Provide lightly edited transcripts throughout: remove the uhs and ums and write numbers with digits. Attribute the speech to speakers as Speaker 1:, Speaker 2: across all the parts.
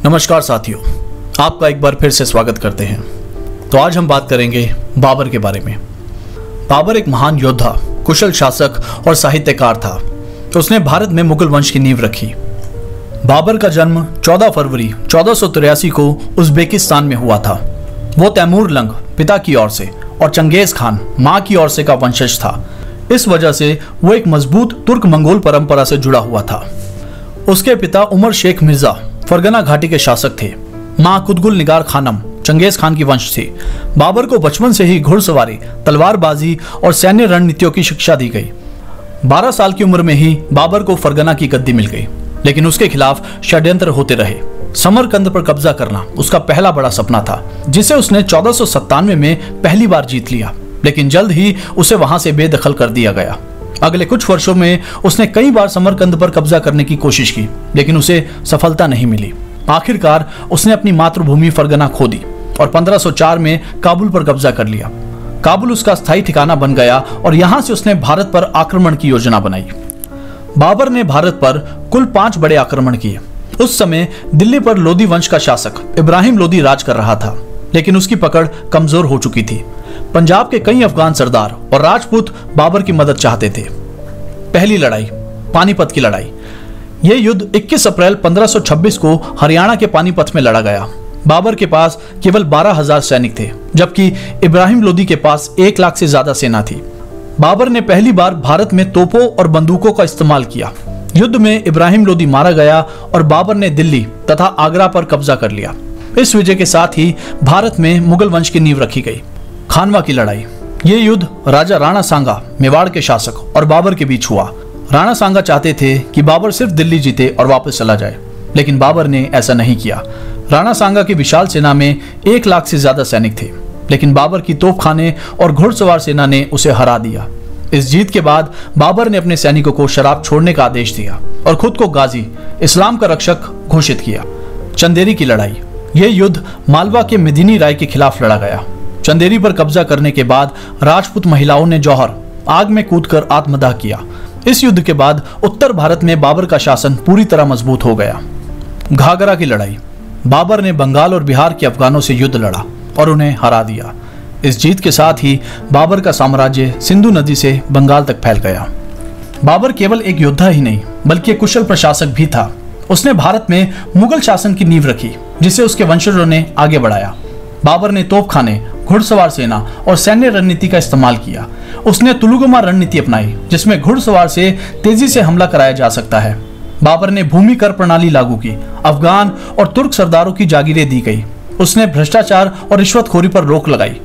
Speaker 1: नमस्कार साथियों, आपका एक बार फिर से स्वागत करते हैं। तो आज हम बात करेंगे बाबर के बारे में। बाबर एक महान योद्धा, कुशल शासक और साहित्यकार था। तो उसने भारत में मुगल वंश की नींव रखी। बाबर का जन्म 14 फरवरी 1483 को उज़्बेकिस्तान में हुआ था। वो तैमूर लंग पिता की ओर से और चंगेज खान माँ की ओर से का वंशज था। इस वजह से वो एक मजबूत तुर्क मंगोल परंपरा से जुड़ा हुआ था। उसके पिता उमर शेख मिर्जा फरगना घाटी के शासक थे। माँ कुतुब निगार खानम चंगेज खान की वंश थी। बाबर को बचपन से ही घुड़सवारी, तलवारबाजी और सैन्य रणनीतियों की शिक्षा दी गई। 12 साल की उम्र में ही बाबर को फरगना की गद्दी मिल गई, लेकिन उसके खिलाफ षड्यंत्र होते रहे। समरकंद पर कब्जा करना उसका पहला बड़ा सपना था, जिसे उसने 1497 में पहली बार जीत लिया, लेकिन जल्द ही उसे वहां से बेदखल कर दिया गया। अगले कुछ वर्षों में उसने कई बार समरकंद पर कब्जा करने की कोशिश की, लेकिन उसे सफलता नहीं मिली। आखिरकार उसने अपनी मातृभूमि फरगना खो दी और 1504 में काबुल पर कब्जा कर लिया। काबुल उसका स्थायी ठिकाना बन गया और यहां से उसने भारत पर आक्रमण की योजना बनाई। बाबर ने भारत पर कुल 5 बड़े आक्रमण किए। उस समय दिल्ली पर लोदी वंश का शासक इब्राहिम लोदी राज कर रहा था, लेकिन उसकी पकड़ कमजोर हो चुकी थी। पंजाब के कई अफगान सरदार और राजपूत बाबर की मदद चाहते थे। पहली लड़ाई, पानीपत की लड़ाई। यह युद्ध 21 अप्रैल 1526 को हरियाणा के पानीपत में लड़ा गया। बाबर के पास केवल 12,000 सैनिक थे, जबकि इब्राहिम लोदी के पास 1 लाख से ज्यादा सेना थी। बाबर ने पहली बार भारत में तोपों और बंदूकों का इस्तेमाल किया। युद्ध में इब्राहिम लोदी मारा गया और बाबर ने दिल्ली तथा आगरा पर कब्जा कर लिया। इस विजय के साथ ही भारत में मुगल वंश की नींव रखी गई। खानवा की लड़ाई। ये युद्ध राजा राणा सांगा, मेवाड़ के शासक, और बाबर के बीच हुआ। राणा सांगा चाहते थे कि बाबर सिर्फ दिल्ली जीते और वापस चला जाए, लेकिन बाबर ने ऐसा नहीं किया। राणा सांगा की विशाल सेना में 1 लाख से ज्यादा सैनिक थे, लेकिन बाबर की तोपखाने और घुड़सवार सेना ने उसे हरा दिया। इस जीत के बाद बाबर ने अपने सैनिकों को शराब छोड़ने का आदेश दिया और खुद को गाजी, इस्लाम का रक्षक घोषित किया। चंदेरी की लड़ाई। यह युद्ध मालवा के मेदिनी राय के खिलाफ लड़ा गया। चंदेरी पर कब्जा करने के बाद राजपूत महिलाओं ने जौहर, आग में कूदकर आत्मदाह किया। इस युद्ध के बाद उत्तर भारत में बाबर का शासन पूरी तरह मजबूत हो गया। घाघरा की लड़ाई। बाबर ने बंगाल और बिहार के अफगानों से युद्ध लड़ा और उन्हें हरा दिया। इस जीत के साथ ही बाबर का साम्राज्य सिंधु नदी से बंगाल तक फैल गया। बाबर केवल एक योद्धा ही नहीं, बल्कि एक कुशल प्रशासक भी था। उसने भारत में मुगल शासन की नींव रखी, जिसे उसके वंशजों ने आगे बढ़ाया। बाबर ने तोपखाने, घुड़सवार सेना और सैन्य रणनीति का इस्तेमाल किया। उसने तुलुगमा रणनीति अपनाई, जिसमें घुड़सवार से तेजी से हमला कराया जा सकता है। बाबर ने भूमि कर प्रणाली लागू की। अफगान और तुर्क सरदारों की जागीरें दी गई। उसने भ्रष्टाचार और रिश्वतखोरी पर रोक लगाई।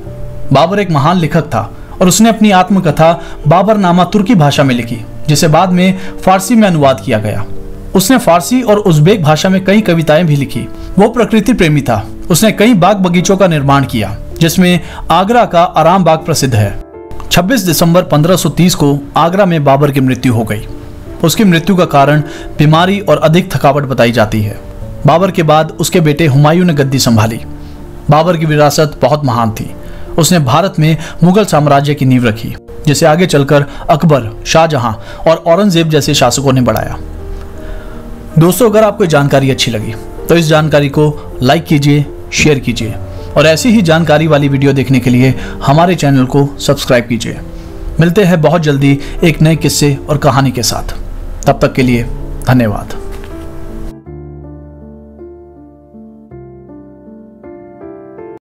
Speaker 1: बाबर एक महान लेखक था और उसने अपनी आत्मकथा बाबरनामा तुर्की भाषा में लिखी, जिसे बाद में फारसी में अनुवाद किया गया। उसने फारसी और उज़्बेक भाषा में कई कविताएं भी लिखी। वो प्रकृति प्रेमी था। उसने कई बाग बगीचों का निर्माण किया, जिसमें आगरा का आराम बाग प्रसिद्ध है। 26 दिसंबर 1530 को आगरा में बाबर की मृत्यु हो गई। उसकी मृत्यु का कारण बीमारी और अधिक थकावट बताई जाती है। बाबर के बाद उसके बेटे हुमायूं ने गद्दी संभाली। बाबर की विरासत बहुत महान थी। उसने भारत में मुगल साम्राज्य की नींव रखी, जिसे आगे चलकर अकबर, शाहजहां और औरंगजेब जैसे शासकों ने बढ़ाया। दोस्तों, अगर आपको जानकारी अच्छी लगी तो इस जानकारी को लाइक कीजिए, शेयर कीजिए और ऐसी ही जानकारी वाली वीडियो देखने के लिए हमारे चैनल को सब्सक्राइब कीजिए। मिलते हैं बहुत जल्दी एक नए किस्से और कहानी के साथ। तब तक के लिए धन्यवाद।